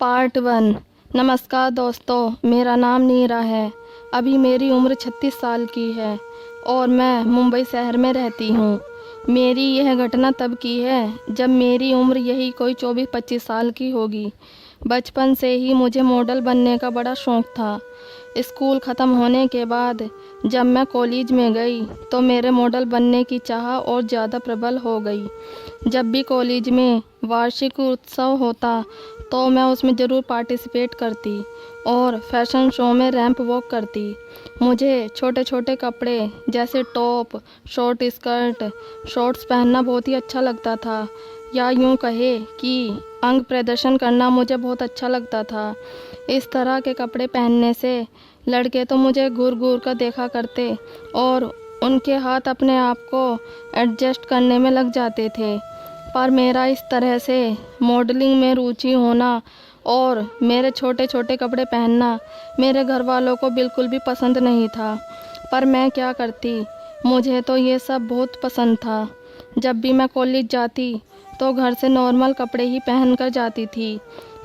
Part 1। नमस्कार दोस्तों, मेरा नाम नीरा है। अभी मेरी उम्र 36 साल की है और मैं मुंबई शहर में रहती हूँ। मेरी यह घटना तब की है जब मेरी उम्र यही कोई 24-25 साल की होगी। बचपन से ही मुझे मॉडल बनने का बड़ा शौक़ था। स्कूल ख़त्म होने के बाद जब मैं कॉलेज में गई तो मेरे मॉडल बनने की चाह और ज़्यादा प्रबल हो गई। जब भी कॉलेज में वार्षिक उत्सव होता तो मैं उसमें ज़रूर पार्टिसिपेट करती और फैशन शो में रैंप वॉक करती। मुझे छोटे छोटे कपड़े जैसे टॉप, शॉर्ट स्कर्ट, शॉर्ट्स पहनना बहुत ही अच्छा लगता था, या यूँ कहे कि अंग प्रदर्शन करना मुझे बहुत अच्छा लगता था। इस तरह के कपड़े पहनने से लड़के तो मुझे घूर घूर कर देखा करते और उनके हाथ अपने आप को एडजस्ट करने में लग जाते थे। पर मेरा इस तरह से मॉडलिंग में रुचि होना और मेरे छोटे छोटे कपड़े पहनना मेरे घर वालों को बिल्कुल भी पसंद नहीं था। पर मैं क्या करती, मुझे तो ये सब बहुत पसंद था। जब भी मैं कॉलेज जाती तो घर से नॉर्मल कपड़े ही पहन कर जाती थी,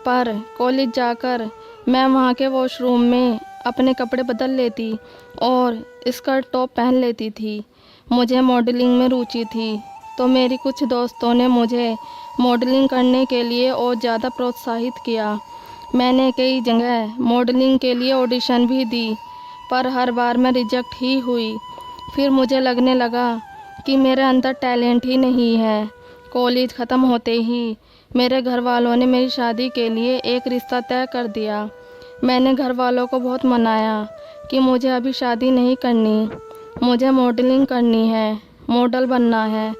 पर कॉलेज जाकर मैं वहाँ के वॉशरूम में अपने कपड़े बदल लेती और स्कर्ट टॉप पहन लेती थी। मुझे मॉडलिंग में रुचि थी तो मेरी कुछ दोस्तों ने मुझे मॉडलिंग करने के लिए और ज़्यादा प्रोत्साहित किया। मैंने कई जगह मॉडलिंग के लिए ऑडिशन भी दी, पर हर बार मैं रिजेक्ट ही हुई। फिर मुझे लगने लगा कि मेरे अंदर टैलेंट ही नहीं है। कॉलेज ख़त्म होते ही मेरे घर वालों ने मेरी शादी के लिए एक रिश्ता तय कर दिया। मैंने घर वालों को बहुत मनाया कि मुझे अभी शादी नहीं करनी, मुझे मॉडलिंग करनी है, मॉडल बनना है,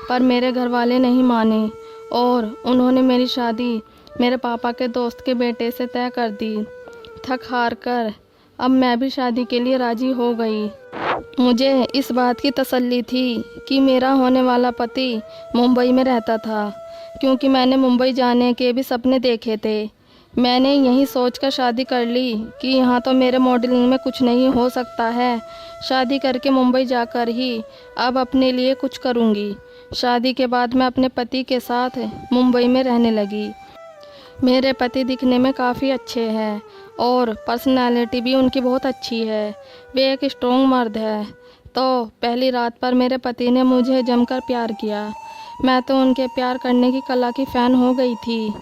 पर मेरे घर वाले नहीं माने और उन्होंने मेरी शादी मेरे पापा के दोस्त के बेटे से तय कर दी। थक हार कर अब मैं भी शादी के लिए राज़ी हो गई। मुझे इस बात की तसल्ली थी कि मेरा होने वाला पति मुंबई में रहता था, क्योंकि मैंने मुंबई जाने के भी सपने देखे थे। मैंने यही सोचकर शादी कर ली कि यहाँ तो मेरे मॉडलिंग में कुछ नहीं हो सकता है, शादी करके मुंबई जाकर ही अब अपने लिए कुछ करूँगी। शादी के बाद मैं अपने पति के साथ मुंबई में रहने लगी। मेरे पति दिखने में काफ़ी अच्छे हैं और पर्सनालिटी भी उनकी बहुत अच्छी है। वे एक स्ट्रॉन्ग मर्द है। तो पहली रात पर मेरे पति ने मुझे जमकर प्यार किया। मैं तो उनके प्यार करने की कला की फ़ैन हो गई थी।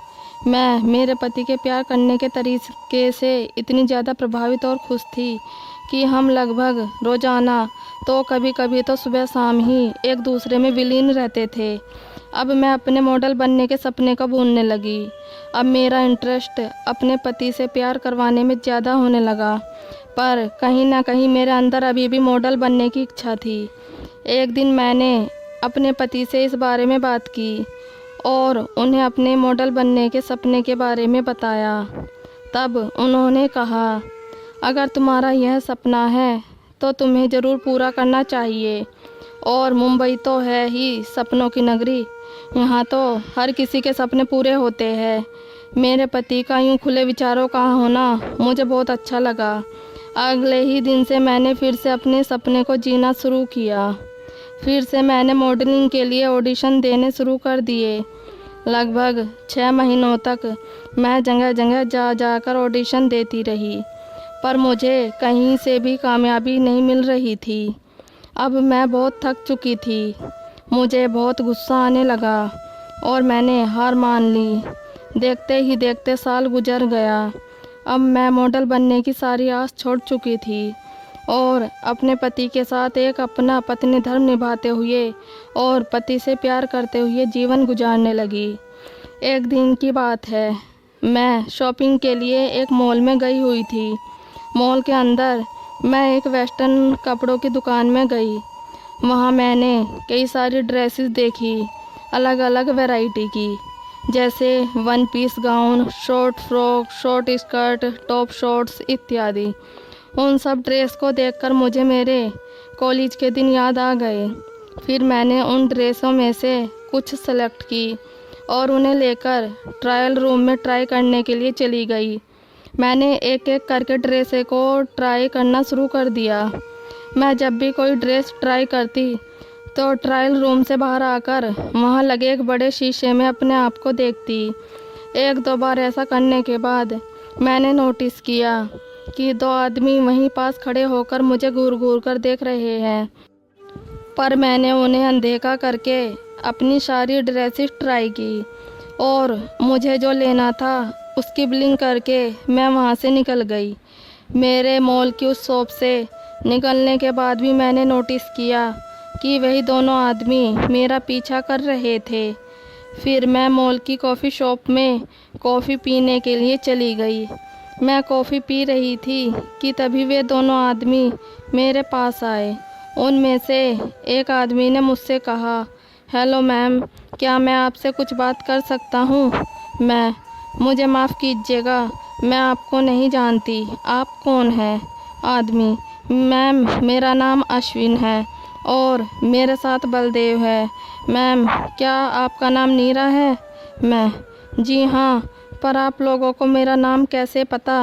मैं मेरे पति के प्यार करने के तरीके से इतनी ज़्यादा प्रभावित और खुश थी कि हम लगभग रोज़ाना तो कभी कभी तो सुबह शाम ही एक दूसरे में विलीन रहते थे। अब मैं अपने मॉडल बनने के सपने को भूलने लगी। अब मेरा इंटरेस्ट अपने पति से प्यार करवाने में ज़्यादा होने लगा, पर कहीं ना कहीं मेरे अंदर अभी भी मॉडल बनने की इच्छा थी। एक दिन मैंने अपने पति से इस बारे में बात की और उन्हें अपने मॉडल बनने के सपने के बारे में बताया। तब उन्होंने कहा, अगर तुम्हारा यह सपना है तो तुम्हें ज़रूर पूरा करना चाहिए। और मुंबई तो है ही सपनों की नगरी, यहाँ तो हर किसी के सपने पूरे होते हैं। मेरे पति का यूँ खुले विचारों का होना मुझे बहुत अच्छा लगा। अगले ही दिन से मैंने फिर से अपने सपने को जीना शुरू किया। फिर से मैंने मॉडलिंग के लिए ऑडिशन देने शुरू कर दिए। लगभग 6 महीनों तक मैं जगह जगह जा जाकर ऑडिशन देती रही, पर मुझे कहीं से भी कामयाबी नहीं मिल रही थी। अब मैं बहुत थक चुकी थी। मुझे बहुत गुस्सा आने लगा और मैंने हार मान ली। देखते ही देखते साल गुजर गया। अब मैं मॉडल बनने की सारी आस छोड़ चुकी थी और अपने पति के साथ एक अपना पत्नी धर्म निभाते हुए और पति से प्यार करते हुए जीवन गुजारने लगी। एक दिन की बात है, मैं शॉपिंग के लिए एक मॉल में गई हुई थी। मॉल के अंदर मैं एक वेस्टर्न कपड़ों की दुकान में गई। वहाँ मैंने कई सारी ड्रेसेस देखी, अलग अलग वैरायटी की, जैसे 1 piece gown, short frock, short skirt, top shorts इत्यादि। उन सब ड्रेस को देखकर मुझे मेरे कॉलेज के दिन याद आ गए। फिर मैंने उन ड्रेसों में से कुछ सेलेक्ट की और उन्हें लेकर ट्रायल रूम में ट्राई करने के लिए चली गई। मैंने एक एक करके ड्रेस को ट्राई करना शुरू कर दिया। मैं जब भी कोई ड्रेस ट्राई करती तो ट्रायल रूम से बाहर आकर वहाँ लगे एक बड़े शीशे में अपने आप को देखती। एक दो बार ऐसा करने के बाद मैंने नोटिस किया कि दो आदमी वहीं पास खड़े होकर मुझे घूर घूर कर देख रहे हैं, पर मैंने उन्हें अनदेखा करके अपनी सारी ड्रेसेस ट्राई की और मुझे जो लेना था उसकी बिलिंग करके मैं वहाँ से निकल गई। मेरे मॉल की उस शॉप से निकलने के बाद भी मैंने नोटिस किया कि वही दोनों आदमी मेरा पीछा कर रहे थे। फिर मैं मॉल की कॉफ़ी शॉप में कॉफ़ी पीने के लिए चली गई। मैं कॉफ़ी पी रही थी कि तभी वे दोनों आदमी मेरे पास आए। उनमें से एक आदमी ने मुझसे कहा, हेलो मैम, क्या मैं आपसे कुछ बात कर सकता हूँ? मुझे माफ़ कीजिएगा, मैं आपको नहीं जानती, आप कौन हैं? आदमी, मैम मेरा नाम अश्विन है और मेरे साथ बलदेव है। मैम, क्या आपका नाम नीरा है? जी हाँ, पर आप लोगों को मेरा नाम कैसे पता?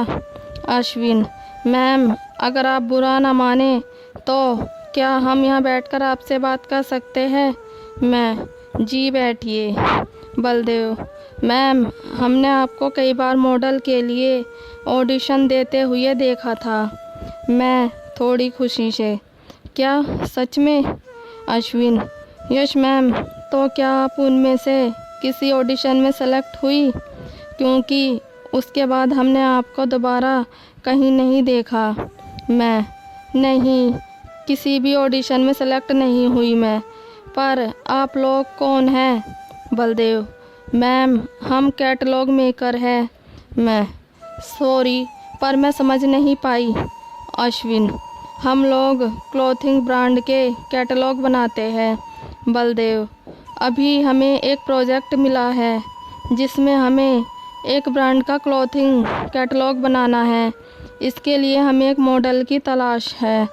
अश्विन, मैम अगर आप बुरा ना माने तो क्या हम यहाँ बैठकर आपसे बात कर सकते हैं? जी बैठिए। बलदेव, मैम हमने आपको कई बार मॉडल के लिए ऑडिशन देते हुए देखा था। मैं थोड़ी खुशी से, क्या सच में? अश्विन, यश मैम, तो क्या आप उनमें से किसी ऑडिशन में सेलेक्ट हुई? क्योंकि उसके बाद हमने आपको दोबारा कहीं नहीं देखा। नहीं, किसी भी ऑडिशन में सेलेक्ट नहीं हुई मैं। पर आप लोग कौन हैं? बलदेव, मैम हम कैटलॉग मेकर हैं। सॉरी, पर मैं समझ नहीं पाई। अश्विन, हम लोग क्लॉथिंग ब्रांड के कैटलॉग बनाते हैं। बलदेव, अभी हमें एक प्रोजेक्ट मिला है जिसमें हमें एक ब्रांड का क्लॉथिंग कैटलॉग बनाना है। इसके लिए हमें एक मॉडल की तलाश है।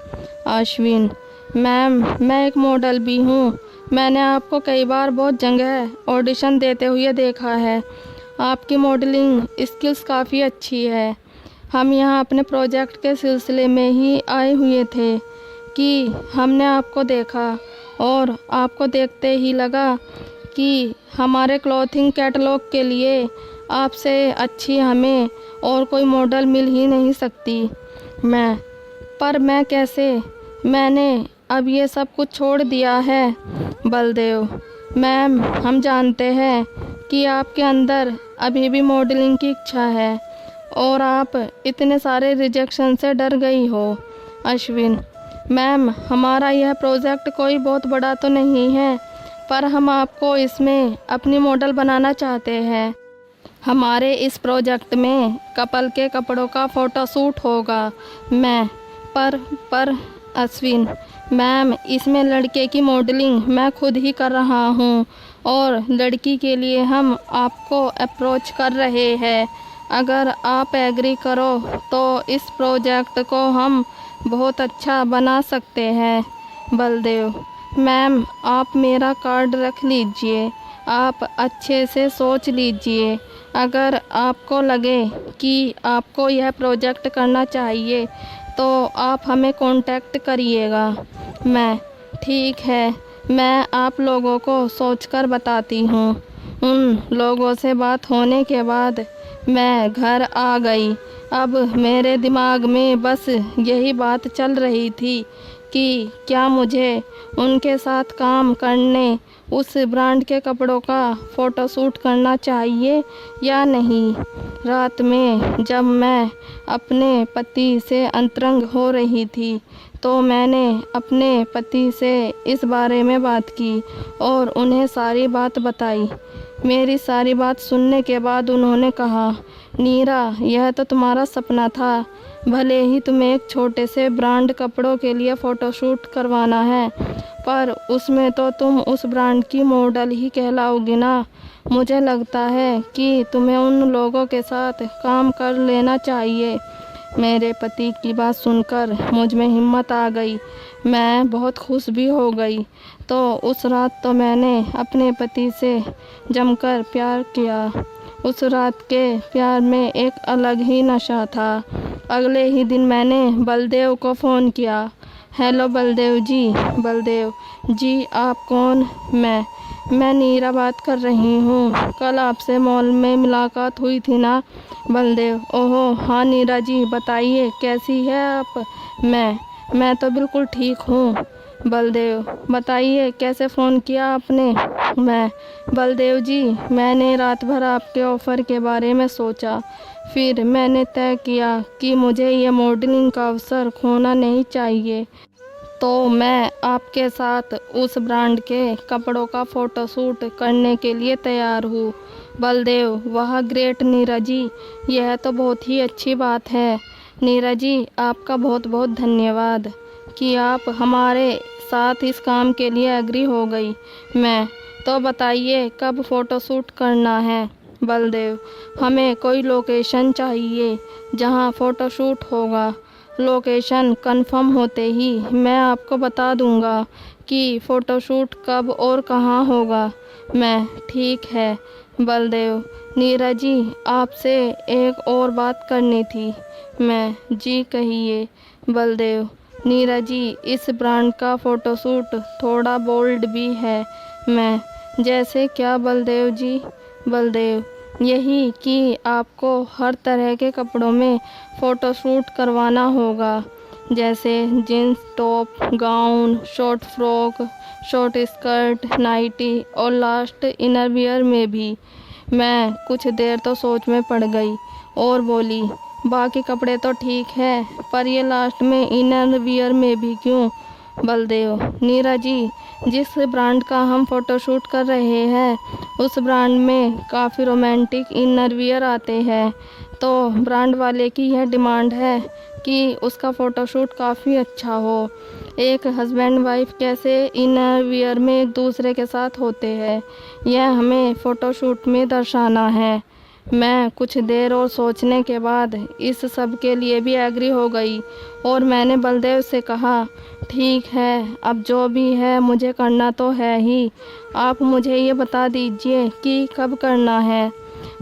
अश्विन, मैम मैं एक मॉडल भी हूँ। मैंने आपको कई बार बहुत जगह ऑडिशन देते हुए देखा है। आपकी मॉडलिंग स्किल्स काफ़ी अच्छी है। हम यहाँ अपने प्रोजेक्ट के सिलसिले में ही आए हुए थे कि हमने आपको देखा और आपको देखते ही लगा कि हमारे क्लॉथिंग कैटलॉग के लिए आपसे अच्छी हमें और कोई मॉडल मिल ही नहीं सकती। पर मैं कैसे? मैंने अब ये सब कुछ छोड़ दिया है। बलदेव, मैम हम जानते हैं कि आपके अंदर अभी भी मॉडलिंग की इच्छा है और आप इतने सारे रिजेक्शन से डर गई हो। अश्विन, मैम हमारा यह प्रोजेक्ट कोई बहुत बड़ा तो नहीं है, पर हम आपको इसमें अपनी मॉडल बनाना चाहते हैं। हमारे इस प्रोजेक्ट में कपल के कपड़ों का फ़ोटोशूट होगा। पर अश्विन, मैम इसमें लड़के की मॉडलिंग मैं खुद ही कर रहा हूँ और लड़की के लिए हम आपको अप्रोच कर रहे हैं। अगर आप एग्री करो तो इस प्रोजेक्ट को हम बहुत अच्छा बना सकते हैं। बलदेव, मैम आप मेरा कार्ड रख लीजिए, आप अच्छे से सोच लीजिए। अगर आपको लगे कि आपको यह प्रोजेक्ट करना चाहिए तो आप हमें कांटेक्ट करिएगा। ठीक है, मैं आप लोगों को सोचकर बताती हूँ। उन लोगों से बात होने के बाद मैं घर आ गई। अब मेरे दिमाग में बस यही बात चल रही थी कि क्या मुझे उनके साथ काम करने उस ब्रांड के कपड़ों का फ़ोटोशूट करना चाहिए या नहीं। रात में जब मैं अपने पति से अंतरंग हो रही थी तो मैंने अपने पति से इस बारे में बात की और उन्हें सारी बात बताई। मेरी सारी बात सुनने के बाद उन्होंने कहा, नीरा यह तो तुम्हारा सपना था, भले ही तुम्हें एक छोटे से ब्रांड कपड़ों के लिए फ़ोटोशूट करवाना है, पर उसमें तो तुम उस ब्रांड की मॉडल ही कहलाओगी ना। मुझे लगता है कि तुम्हें उन लोगों के साथ काम कर लेना चाहिए। मेरे पति की बात सुनकर मुझ में हिम्मत आ गई। मैं बहुत खुश भी हो गई। तो उस रात तो मैंने अपने पति से जमकर प्यार किया। उस रात के प्यार में एक अलग ही नशा था। अगले ही दिन मैंने बलदेव को फ़ोन किया। हेलो बलदेव जी। बलदेव जी, आप कौन? मैं नीरा बात कर रही हूँ। कल आपसे मॉल में मुलाकात हुई थी ना बलदेव? ओहो हाँ नीरा जी, बताइए कैसी है आप? मैं तो बिल्कुल ठीक हूँ। बलदेव बताइए कैसे फ़ोन किया आपने? मैं बलदेव जी, मैंने रात भर आपके ऑफ़र के बारे में सोचा। फिर मैंने तय किया कि मुझे ये मॉडलिंग का अवसर खोना नहीं चाहिए, तो मैं आपके साथ उस ब्रांड के कपड़ों का फ़ोटोशूट करने के लिए तैयार हूँ। बलदेव वाह ग्रेट नीरा जी, यह तो बहुत ही अच्छी बात है। नीरा जी आपका बहुत बहुत धन्यवाद कि आप हमारे साथ इस काम के लिए एग्री हो गई। मैं तो बताइए कब फ़ोटोशूट करना है? बलदेव हमें कोई लोकेशन चाहिए जहां फ़ोटोशूट होगा। लोकेशन कंफर्म होते ही मैं आपको बता दूंगा कि फ़ोटोशूट कब और कहाँ होगा। मैं ठीक है। बलदेव नीरा जी आपसे एक और बात करनी थी। मैं जी कहिए। बलदेव नीरा जी इस ब्रांड का फ़ोटोशूट थोड़ा बोल्ड भी है। मैं जैसे क्या बलदेव जी? बलदेव यही कि आपको हर तरह के कपड़ों में फ़ोटोशूट करवाना होगा, जैसे jeans top, gown, short frock, short skirt, nighty और लास्ट इनर वियर में भी। मैं कुछ देर तो सोच में पड़ गई और बोली, बाकी कपड़े तो ठीक है, पर ये लास्ट में इनर वियर में भी क्यों? बलदेव नीरा जी जिस ब्रांड का हम फ़ोटोशूट कर रहे हैं उस ब्रांड में काफ़ी रोमांटिक इनर वियर आते हैं, तो ब्रांड वाले की यह डिमांड है कि उसका फ़ोटोशूट काफ़ी अच्छा हो। एक हस्बैंड वाइफ कैसे इनर वियर में एक दूसरे के साथ होते हैं, यह हमें फ़ोटोशूट में दर्शाना है। मैं कुछ देर और सोचने के बाद इस सब के लिए भी एग्री हो गई और मैंने बलदेव से कहा, ठीक है, अब जो भी है मुझे करना तो है ही। आप मुझे ये बता दीजिए कि कब करना है?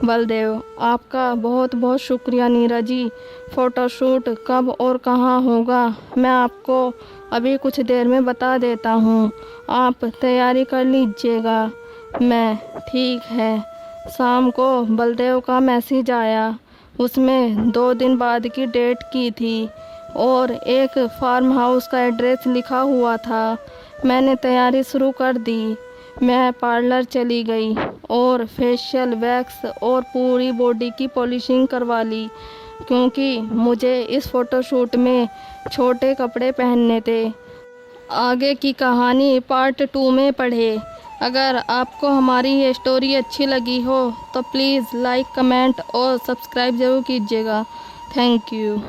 बलदेव आपका बहुत बहुत शुक्रिया नीरा जी। फ़ोटोशूट कब और कहाँ होगा मैं आपको अभी कुछ देर में बता देता हूँ, आप तैयारी कर लीजिएगा। मैं ठीक है। शाम को बलदेव का मैसेज आया, उसमें 2 दिन बाद की डेट की थी और एक फार्म हाउस का एड्रेस लिखा हुआ था। मैंने तैयारी शुरू कर दी। मैं पार्लर चली गई और फेशियल वैक्स और पूरी बॉडी की पॉलिशिंग करवा ली, क्योंकि मुझे इस फ़ोटोशूट में छोटे कपड़े पहनने थे। आगे की कहानी पार्ट 2 में पढ़े। अगर आपको हमारी ये स्टोरी अच्छी लगी हो तो प्लीज़ लाइक, कमेंट और सब्सक्राइब ज़रूर कीजिएगा। Thank you.